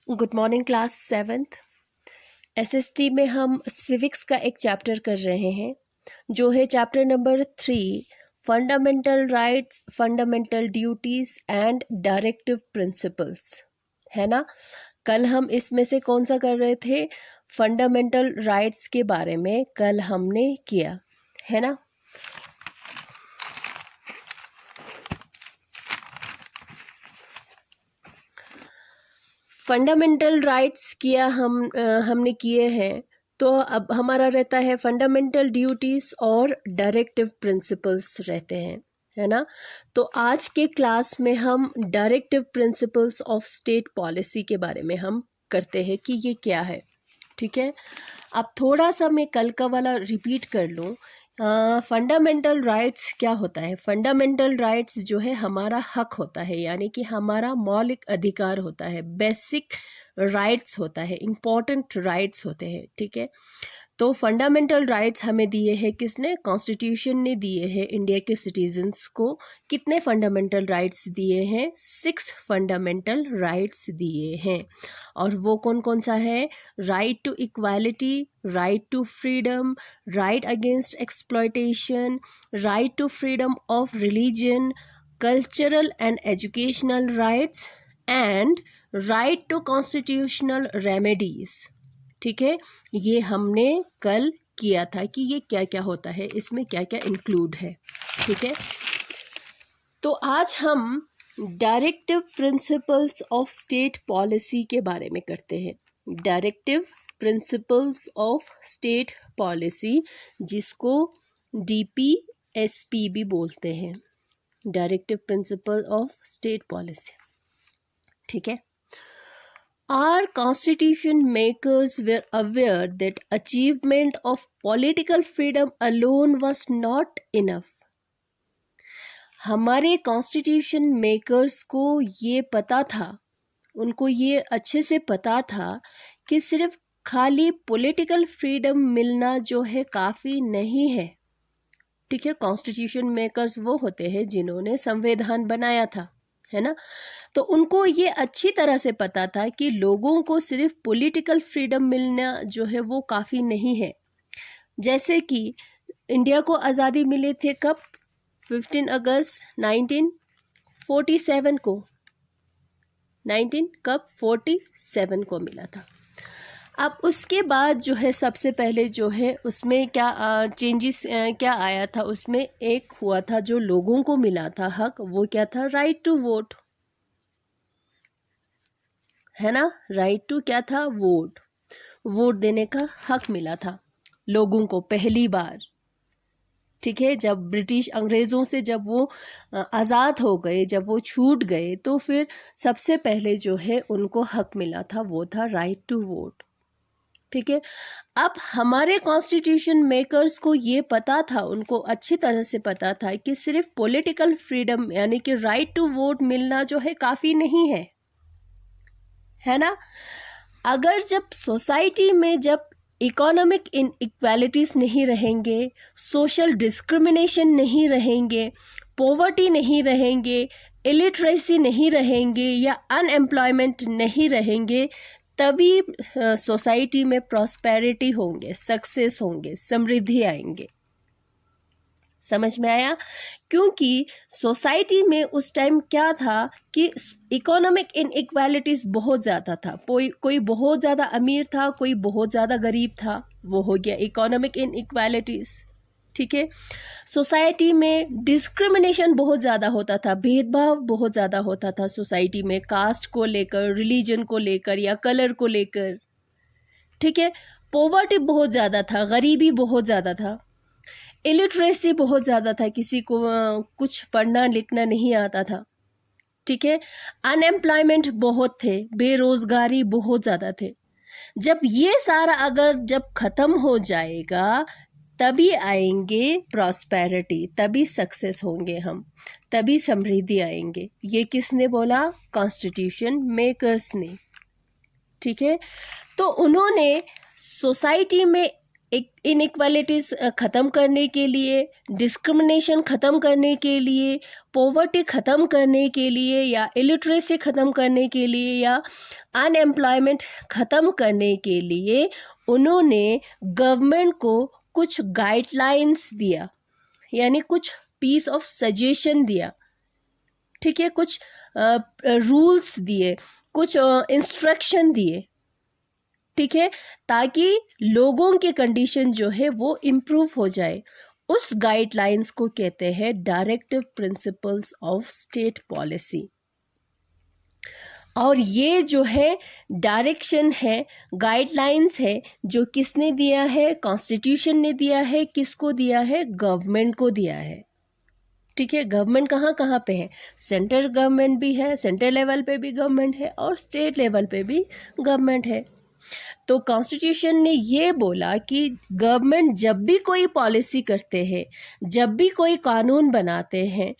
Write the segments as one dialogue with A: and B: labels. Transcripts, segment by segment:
A: Good morning class 7th। SST में हम civics का एक चैप्टर कर रहे हैं जो है chapter number 3, fundamental rights, fundamental duties and directive principles, है ना। कल हम इसमें से कौन सा कर रहे थे? फंडामेंटल राइट्स के बारे में कल हमने किया, है ना। फंडामेंटल राइट्स किया हमने किए हैं, तो अब हमारा रहता है फंडामेंटल ड्यूटीज़ और डायरेक्टिव प्रिंसिपल्स रहते हैं, है ना। तो आज के क्लास में हम directive principles of state policy के बारे में हम करते हैं कि ये क्या है, ठीक है। अब थोड़ा सा मैं कल का वाला रिपीट कर लूँ। फंडामेंटल राइट्स क्या होता है? फंडामेंटल राइट्स जो है हमारा हक होता है, यानी कि हमारा मौलिक अधिकार होता है, बेसिक राइट्स होता है, इम्पॉर्टेंट राइट्स होते हैं, ठीक है। तो फंडामेंटल राइट्स हमें दिए हैं किसने? कॉन्स्टिट्यूशन ने दिए हैं इंडिया के सिटीजन्स को। कितने फंडामेंटल राइट्स दिए हैं? 6 फंडामेंटल राइट्स दिए हैं। और वो कौन कौन सा है? Right to equality, right to freedom, right against exploitation, right to freedom of religion, cultural and educational rights and right to constitutional remedies, ठीक है। ये हमने कल किया था कि ये क्या क्या होता है, इसमें क्या क्या इंक्लूड है, ठीक है। तो आज हम directive principles of state policy के बारे में करते हैं। Directive principles of state policy, जिसको DPSP भी बोलते हैं, directive principle of state policy, ठीक है। Our constitution makers were aware that achievement of political freedom alone was not enough. हमारे कॉन्स्टिट्यूशन मेकर्स को ये पता था, उनको ये अच्छे से पता था कि सिर्फ खाली पॉलिटिकल फ्रीडम मिलना जो है काफ़ी नहीं है, ठीक है। कॉन्स्टिट्यूशन मेकर्स वो होते हैं जिन्होंने संविधान बनाया था, है ना। तो उनको ये अच्छी तरह से पता था कि लोगों को सिर्फ पॉलिटिकल फ्रीडम मिलना जो है वो काफ़ी नहीं है। जैसे कि इंडिया को आज़ादी मिले थे कब? 15 अगस्त 1947 को। 47 को मिला था। अब उसके बाद जो है सबसे पहले जो है उसमें क्या चेंजेस क्या आया था? उसमें एक हुआ था जो लोगों को मिला था हक, वो क्या था? राइट टू वोट, है ना। राइट टू क्या था? वोट। वोट देने का हक मिला था लोगों को पहली बार, ठीक है। जब ब्रिटिश अंग्रेज़ों से जब वो आज़ाद हो गए, जब वो छूट गए, तो फिर सबसे पहले जो है उनको हक मिला था, वो था राइट टू वोट, ठीक है। अब हमारे कॉन्स्टिट्यूशन मेकर्स को ये पता था, उनको अच्छी तरह से पता था कि सिर्फ पॉलिटिकल फ्रीडम यानी कि राइट टू वोट मिलना जो है काफ़ी नहीं है ना। अगर जब सोसाइटी में जब इकोनॉमिक इनइक्वालिटीज़ नहीं रहेंगे, सोशल डिस्क्रिमिनेशन नहीं रहेंगे, पॉवर्टी नहीं रहेंगे, इलिटरेसी नहीं रहेंगे या अनएम्प्लॉयमेंट नहीं रहेंगे, तभी सोसाइटी में प्रॉस्पेरिटी होंगे, सक्सेस होंगे, समृद्धि आएंगे। समझ में आया? क्योंकि सोसाइटी में उस टाइम क्या था कि इकोनॉमिक इनइक्वालिटीज़ बहुत ज़्यादा था। कोई बहुत ज़्यादा अमीर था, कोई बहुत ज़्यादा गरीब था, वो हो गया इकोनॉमिक इनइक्वालिटीज़, ठीक है। सोसाइटी में डिस्क्रिमिनेशन बहुत ज़्यादा होता था, भेदभाव बहुत ज़्यादा होता था सोसाइटी में, कास्ट को लेकर, रिलीजन को लेकर या कलर को लेकर, ठीक है। पॉवर्टी बहुत ज़्यादा था, गरीबी बहुत ज़्यादा था, इलिटरेसी बहुत ज़्यादा था, किसी को कुछ पढ़ना लिखना नहीं आता था, ठीक है। अनएम्प्लॉयमेंट बहुत थे, बेरोज़गारी बहुत ज़्यादा थे। जब ये सारा अगर जब ख़त्म हो जाएगा, तभी आएंगे प्रॉस्पेरिटी, तभी सक्सेस होंगे हम, तभी समृद्धि आएंगे। ये किसने बोला? कॉन्स्टिट्यूशन मेकर्स ने, ठीक है। तो उन्होंने सोसाइटी में इनइक्वालिटीज़ ख़त्म करने के लिए, डिस्क्रिमिनेशन ख़त्म करने के लिए, पॉवर्टी ख़त्म करने के लिए, या इलिटरेसी ख़त्म करने के लिए, या अनएम्प्लॉयमेंट ख़त्म करने के लिए उन्होंने गवर्नमेंट को कुछ गाइडलाइंस दिया, यानी कुछ पीस ऑफ सजेशन दिया, ठीक है, कुछ रूल्स दिए, कुछ इंस्ट्रक्शन दिए, ठीक है, ताकि लोगों के कंडीशन जो है वो इम्प्रूव हो जाए। उस गाइडलाइंस को कहते हैं directive principles of state policy. और ये जो है डायरेक्शन है, गाइडलाइंस है, जो किसने दिया है? कॉन्स्टिट्यूशन ने दिया है। किसको दिया है? गवर्नमेंट को दिया है, ठीक है। गवर्नमेंट कहाँ कहाँ पे है? सेंट्रल गवर्नमेंट भी है, सेंट्रल लेवल पे भी गवर्नमेंट है, और स्टेट लेवल पे भी गवर्नमेंट है। तो कॉन्स्टिट्यूशन ने ये बोला कि गवर्नमेंट जब भी कोई पॉलिसी करते हैं, जब भी कोई कानून बनाते हैं,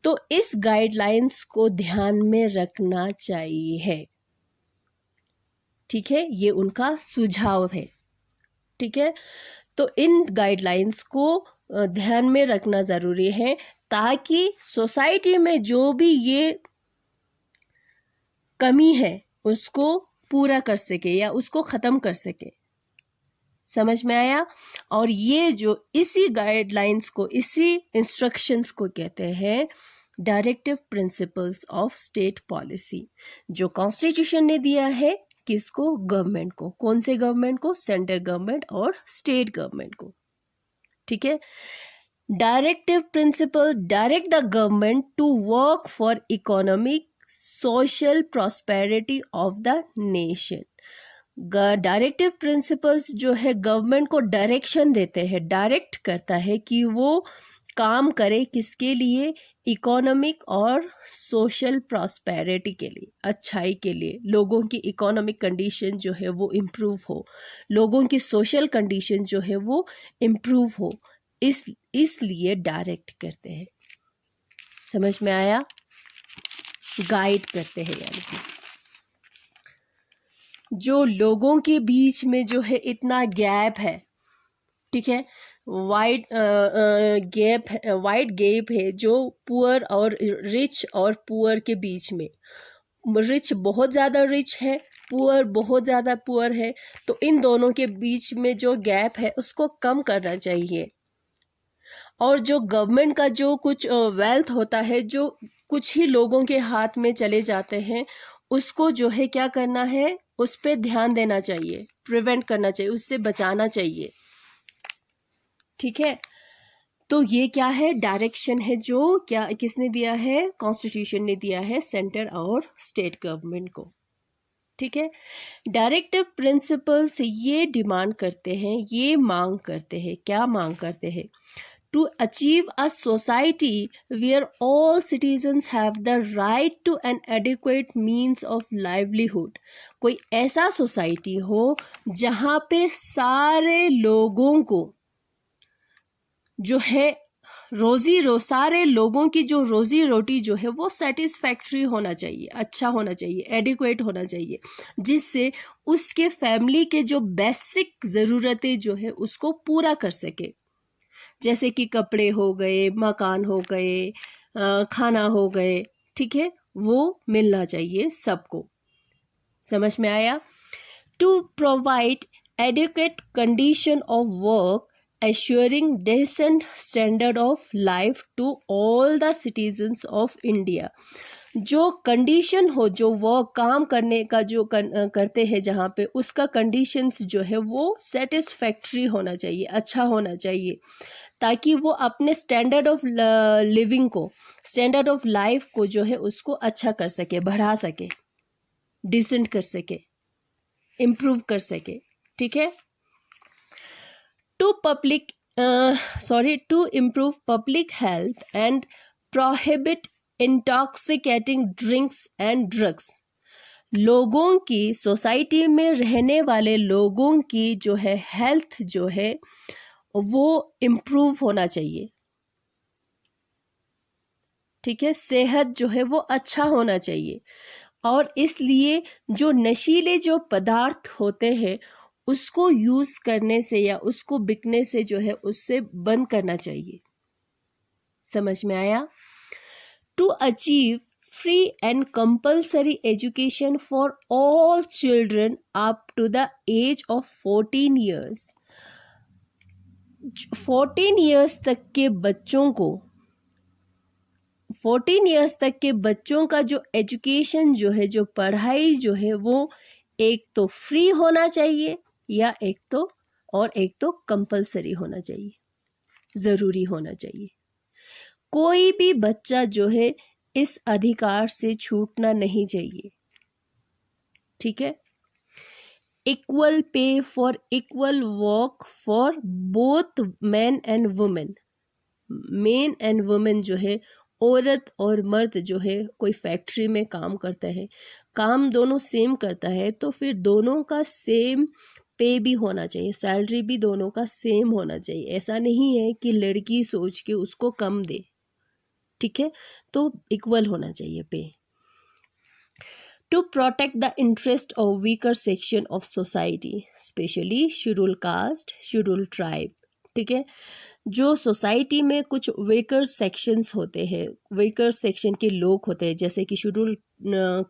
A: तो इस गाइडलाइंस को ध्यान में रखना चाहिए, ठीक है। ये उनका सुझाव है, ठीक है। तो इन गाइडलाइंस को ध्यान में रखना ज़रूरी है, ताकि सोसाइटी में जो भी ये कमी है उसको पूरा कर सके या उसको ख़त्म कर सके। समझ में आया? और ये जो इसी गाइडलाइंस को, इसी इंस्ट्रक्शंस को कहते हैं directive principles of state policy, जो कॉन्स्टिट्यूशन ने दिया है। किसको? गवर्नमेंट को। कौन से गवर्नमेंट को? सेंट्रल गवर्नमेंट और स्टेट गवर्नमेंट को, ठीक है। Directive principle direct the government to work for economic social prosperity of the nation. Directive principles जो है गवर्नमेंट को डायरेक्शन देते हैं, डायरेक्ट करता है कि वो काम करे किसके लिए? इकोनॉमिक और सोशल प्रॉस्पेरिटी के लिए, अच्छाई के लिए। लोगों की इकोनॉमिक कंडीशन जो है वो इम्प्रूव हो, लोगों की सोशल कंडीशन जो है वो इम्प्रूव हो, इसलिए डायरेक्ट करते हैं। समझ में आया? गाइड करते हैं, यानी कि जो लोगों के बीच में जो है इतना गैप है, ठीक है, वाइड गैप है जो पुअर और रिच और पुअर के बीच में। रिच बहुत ज़्यादा रिच है, पुअर बहुत ज़्यादा पुअर है, तो इन दोनों के बीच में जो गैप है उसको कम करना चाहिए। और जो गवर्नमेंट का जो कुछ वेल्थ होता है, जो कुछ ही लोगों के हाथ में चले जाते हैं, उसको जो है क्या करना है? उस पर ध्यान देना चाहिए, प्रिवेंट करना चाहिए, उससे बचाना चाहिए, ठीक है। तो ये क्या है? डायरेक्शन है, जो क्या किसने दिया है? कॉन्स्टिट्यूशन ने दिया है सेंटर और स्टेट गवर्नमेंट को, ठीक है। डायरेक्टिव प्रिंसिपल्स ये डिमांड करते हैं, ये मांग करते हैं, क्या मांग करते हैं? To achieve a society where all citizens have the right to an adequate means of livelihood। कोई ऐसा सोसाइटी हो जहाँ पे सारे लोगों को जो है सारे लोगों की जो रोजी रोटी जो है वो सेटिस्फैक्ट्री होना चाहिए, अच्छा होना चाहिए, एडिक्वेट होना चाहिए, जिससे उसके फैमिली के जो बेसिक ज़रूरतें जो है उसको पूरा कर सके। जैसे कि कपड़े हो गए, मकान हो गए, खाना हो गए, ठीक है, वो मिलना चाहिए सबको। समझ में आया? To provide adequate condition of work assuring decent standard of life to all the citizens of India. जो कंडीशन हो, जो वर्क काम करने का जो करते हैं जहाँ पे, उसका कंडीशंस जो है वो सेटिस्फैक्ट्री होना चाहिए, अच्छा होना चाहिए, ताकि वो अपने स्टैंडर्ड ऑफ लिविंग को, स्टैंडर्ड ऑफ लाइफ को जो है उसको अच्छा कर सके, बढ़ा सके, डिसेंट कर सके, इम्प्रूव कर सके, ठीक है। To improve public health and prohibit intoxicating drinks and drugs. लोगों की, सोसाइटी में रहने वाले लोगों की जो है हेल्थ जो है वो इम्प्रूव होना चाहिए, ठीक है, सेहत जो है वो अच्छा होना चाहिए। और इसलिए जो नशीले जो पदार्थ होते हैं उसको यूज़ करने से या उसको बिकने से जो है उससे बंद करना चाहिए। समझ में आया? To achieve free and compulsory education for all children up to the age of 14 years. 14 years तक के बच्चों को 14 years तक के बच्चों का जो एजुकेशन जो है, जो पढ़ाई जो है, वो एक तो फ्री होना चाहिए या एक तो कंपलसरी होना चाहिए, ज़रूरी होना चाहिए। कोई भी बच्चा जो है इस अधिकार से छूटना नहीं चाहिए। ठीक है? Equal pay for equal work for both man and women. Man and women जो है, औरत और मर्द जो है, कोई फैक्ट्री में काम करता है, काम दोनों सेम करता है, तो फिर दोनों का सेम पे भी होना चाहिए, सैलरी भी दोनों का सेम होना चाहिए। ऐसा नहीं है कि लड़की सोच के उसको कम दे। ठीक है? तो इक्वल होना चाहिए पे। To protect the interest of weaker section of society, specially schedule caste, schedule tribe. ठीक है? जो सोसाइटी में कुछ वीकर सेक्शंस होते हैं, वीकर सेक्शन के लोग होते हैं, जैसे कि शेड्यूल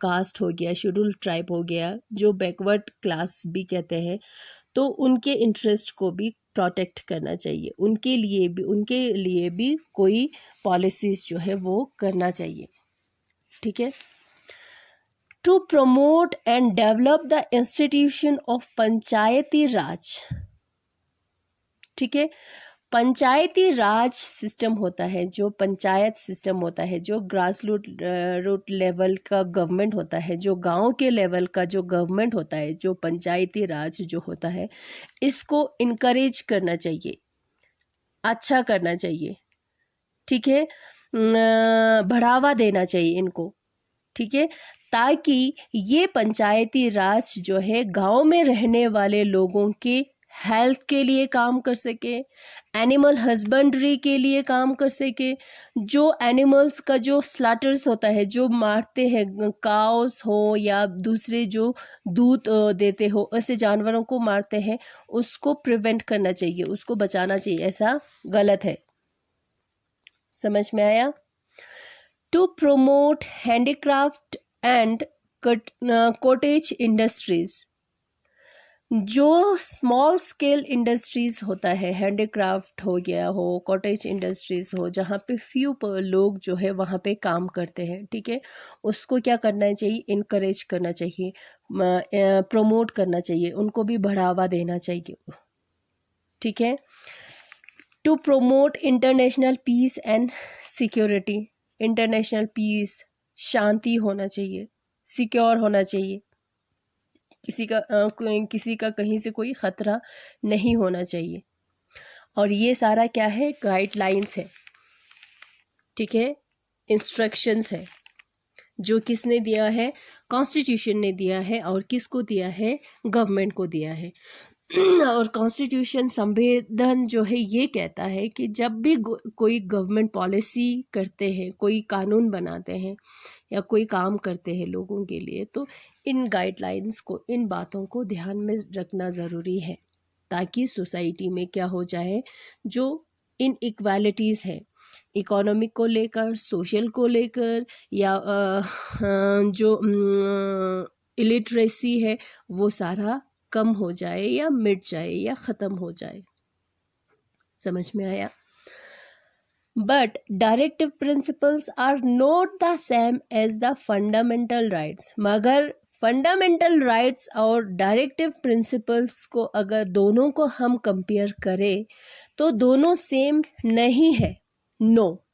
A: कास्ट हो गया, शेड्यूल ट्राइब हो गया, जो बैकवर्ड क्लास भी कहते हैं, तो उनके इंटरेस्ट को भी प्रोटेक्ट करना चाहिए। उनके लिए भी कोई पॉलिसीज जो है वो करना चाहिए। ठीक है? To promote and develop the institution of Panchayati Raj. ठीक है? पंचायती राज सिस्टम होता है, जो पंचायत सिस्टम होता है, जो ग्रास रूट लेवल का गवर्नमेंट होता है, जो गांव के लेवल का जो गवर्नमेंट होता है, जो पंचायती राज जो होता है, इसको इनकरेज करना चाहिए, अच्छा करना चाहिए। ठीक है? बढ़ावा देना चाहिए इनको। ठीक है? ताकि ये पंचायती राज जो है गांव में रहने वाले लोगों के हेल्थ के लिए काम कर सके, एनिमल हस्बेंड्री के लिए काम कर सके, जो एनिमल्स का जो स्लॉटर्स होता है, जो मारते हैं, काउस हो या दूसरे जो दूध देते हो, ऐसे जानवरों को मारते हैं, उसको प्रिवेंट करना चाहिए, उसको बचाना चाहिए। ऐसा गलत है। समझ में आया? To promote handicraft and cottage industries, जो स्मॉल स्केल इंडस्ट्रीज होता है, हैंडीक्राफ्ट हो गया हो, कॉटेज इंडस्ट्रीज हो, जहाँ पे फ्यू लोग जो है वहाँ पे काम करते हैं। ठीक है? उसको क्या करना चाहिए? इनकरेज करना चाहिए, प्रमोट करना चाहिए, उनको भी बढ़ावा देना चाहिए। ठीक है? To promote international peace and security, international peace, शांति होना चाहिए, सिक्योर होना चाहिए, किसी का कहीं से कोई ख़तरा नहीं होना चाहिए। और ये सारा क्या है? गाइडलाइंस है। ठीक है? इंस्ट्रक्शंस है, जो किसने दिया है? कॉन्स्टिट्यूशन ने दिया है। और किसको दिया है? गवर्नमेंट को दिया है। और कॉन्स्टिट्यूशन, संविधान जो है, ये कहता है कि जब भी कोई गवर्नमेंट पॉलिसी करते हैं, कोई कानून बनाते हैं या कोई काम करते हैं लोगों के लिए, तो इन गाइडलाइंस को, इन बातों को ध्यान में रखना ज़रूरी है, ताकि सोसाइटी में क्या हो जाए, जो इनइक्वालिटीज़ है, इकोनॉमिक को लेकर, सोशल को लेकर, या जो इलिटरेसी है, वो सारा कम हो जाए या मिट जाए या ख़त्म हो जाए। समझ में आया? But directive principles are not the same as the fundamental rights. मगर फंडामेंटल राइट्स और डायरेक्टिव प्रिंसिपल्स को अगर दोनों को हम कंपेयर करें तो दोनों सेम नहीं है। नो।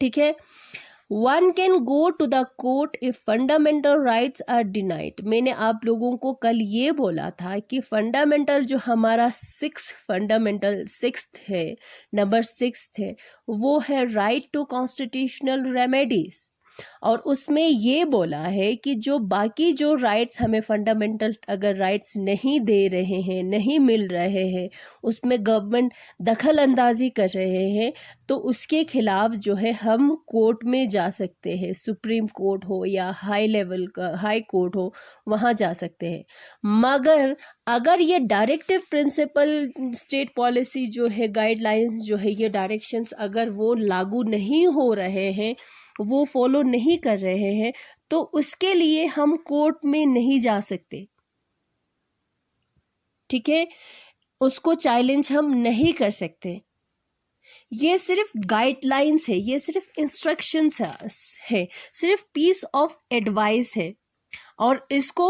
A: ठीक है? One can go to the court if fundamental rights are denied. मैंने आप लोगों को कल ये बोला था कि फंडामेंटल जो हमारा सिक्स्थ है, नंबर 6 है, वो है राइट टू कॉन्स्टिट्यूशनल रेमेडीज। और उसमें ये बोला है कि जो बाकी जो राइट्स हमें फंडामेंटल अगर राइट्स नहीं दे रहे हैं, नहीं मिल रहे हैं, उसमें गवर्नमेंट दखल अंदाजी कर रहे हैं, तो उसके खिलाफ जो है हम कोर्ट में जा सकते हैं, सुप्रीम कोर्ट हो या हाई लेवल का हाई कोर्ट हो, वहाँ जा सकते हैं। मगर अगर ये डायरेक्टिव प्रिंसिपल स्टेट पॉलिसी जो है, गाइडलाइंस जो है, ये डायरेक्शंस अगर वो लागू नहीं हो रहे हैं, वो फॉलो नहीं कर रहे हैं, तो उसके लिए हम कोर्ट में नहीं जा सकते। ठीक है, उसको चैलेंज हम नहीं कर सकते। ये सिर्फ गाइडलाइंस है, ये सिर्फ इंस्ट्रक्शंस है, सिर्फ पीस ऑफ एडवाइस है। और इसको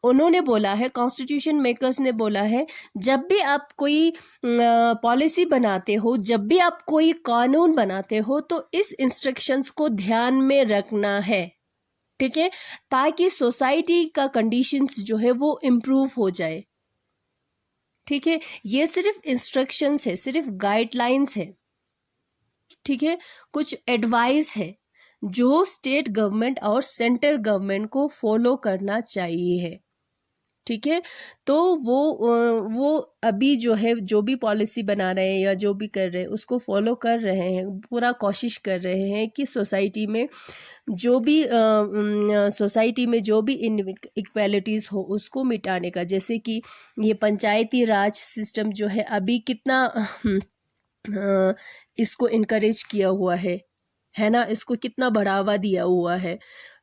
A: उन्होंने बोला है, कॉन्स्टिट्यूशन मेकर्स ने बोला है, जब भी आप कोई पॉलिसी बनाते हो, जब भी आप कोई कानून बनाते हो, तो इस इंस्ट्रक्शंस को ध्यान में रखना है। ठीक है, ताकि सोसाइटी का कंडीशंस जो है वो इम्प्रूव हो जाए। ठीक है, ये सिर्फ इंस्ट्रक्शंस है, सिर्फ गाइडलाइंस है। ठीक है, कुछ एडवाइस है जो स्टेट गवर्नमेंट और सेंट्रल गवर्नमेंट को फॉलो करना चाहिए है। ठीक है, तो वो अभी जो है, जो भी पॉलिसी बना रहे हैं या जो भी कर रहे हैं, उसको फॉलो कर रहे हैं, पूरा कोशिश कर रहे हैं कि सोसाइटी में जो भी इनइक्वालिटीज़ हो उसको मिटाने का। जैसे कि ये पंचायती राज सिस्टम जो है अभी कितना इसको इनकरेज किया हुआ है ना, इसको कितना बढ़ावा दिया हुआ है।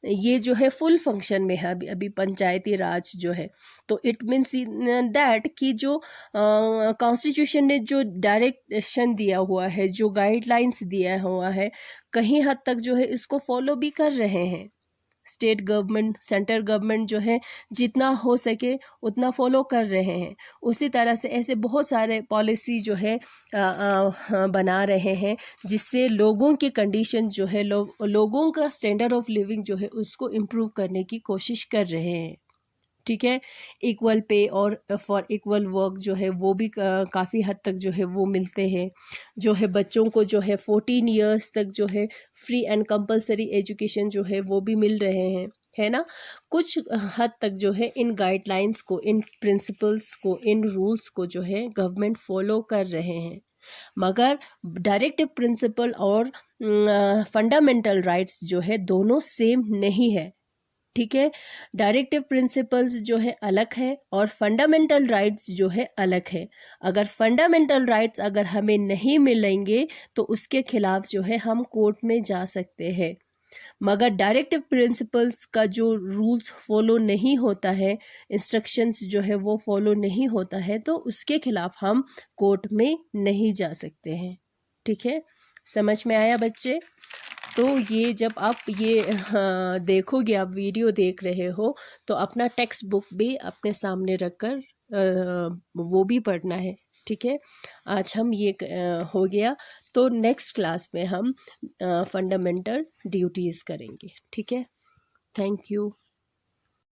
A: ये जो है फुल फंक्शन में है अभी पंचायती राज जो है। तो इट मीन्स दैट कि जो कॉन्स्टिट्यूशन ने जो डायरेक्शन दिया हुआ है, जो गाइडलाइंस दिया हुआ है, कहीं हद तक जो है इसको फॉलो भी कर रहे हैं। स्टेट गवर्नमेंट, सेंट्रल गवर्नमेंट जो है जितना हो सके उतना फॉलो कर रहे हैं। उसी तरह से ऐसे बहुत सारे पॉलिसी जो है बना रहे हैं, जिससे लोगों की कंडीशन जो है, लोगों का स्टैंडर्ड ऑफ लिविंग जो है उसको इम्प्रूव करने की कोशिश कर रहे हैं। ठीक है, इक्वल पे और फॉर इक्वल वर्क जो है वो भी काफ़ी हद तक जो है वो मिलते हैं। जो है बच्चों को जो है 14 इयर्स तक जो है फ्री एंड कंपलसरी एजुकेशन जो है वो भी मिल रहे हैं, है ना। कुछ हद तक जो है इन गाइडलाइंस को, इन प्रिंसिपल्स को, इन रूल्स को जो है गवर्नमेंट फॉलो कर रहे हैं। मगर डायरेक्टिव प्रिंसिपल और फंडामेंटल राइट्स जो है दोनों सेम नहीं है। ठीक है, डायरेक्टिव प्रिंसिपल्स जो है अलग है और फंडामेंटल राइट्स जो है अलग है। अगर फंडामेंटल राइट्स अगर हमें नहीं मिलेंगे तो उसके खिलाफ जो है हम कोर्ट में जा सकते हैं। मगर डायरेक्टिव प्रिंसिपल्स का जो रूल्स फॉलो नहीं होता है, इंस्ट्रक्शंस जो है वो फॉलो नहीं होता है, तो उसके खिलाफ हम कोर्ट में नहीं जा सकते हैं। ठीक है, समझ में आया बच्चे? तो ये जब आप ये देखोगे, आप वीडियो देख रहे हो, तो अपना टेक्स्ट बुक भी अपने सामने रखकर वो भी पढ़ना है। ठीक है, आज हम ये हो गया, तो नेक्स्ट क्लास में हम फंडामेंटल ड्यूटीज़ करेंगे। ठीक है, थैंक यू।